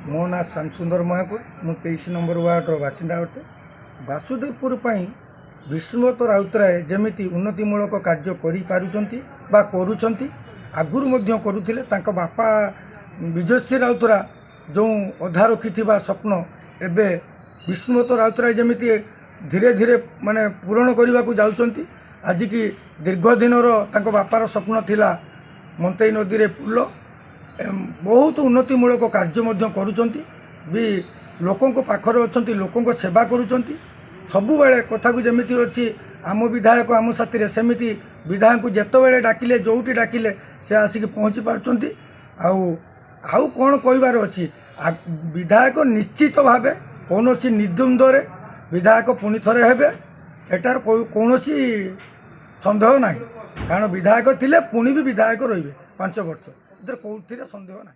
मो ना श्यामसुंदर महाकुर मु 23 नंबर वार्डर बासिंदा अटे। वासुदेवपुर विष्णुदत्त राउतराय जमिति उन्नतिमूलक कार्य करुँच आगुरी करुले बापा विजयश्री राउतराय जो अधा रखि स्वप्न एवं विष्णुदत्त राउतराय जमिति धीरे धीरे माने पूरण करने को जाउछंती। आज की दीर्घ दिनर बापार स्वप्न थिला मंतई नदी रे पुल बहुत उन्नतिमूलक कार्य करुँच भी लोकों पाखर अच्छा लोकों सेवा करुँच सबु बेले कथा को जमी अच्छी आम विधायक आम साथी सेमती विधायक को जिते बड़े डाकिले जोटी डाकिले से आसिक पहुँची पार्टी आउ कौन कहबार अच्छी विधायक निश्चित भाव कौन निर्द्वंद्व विधायक पुणी थे हे एटार कौन सन्देह ना कारण विधायक थिले पुणी भी विधायक रे 5 वर्ष कौन सन्देह ना।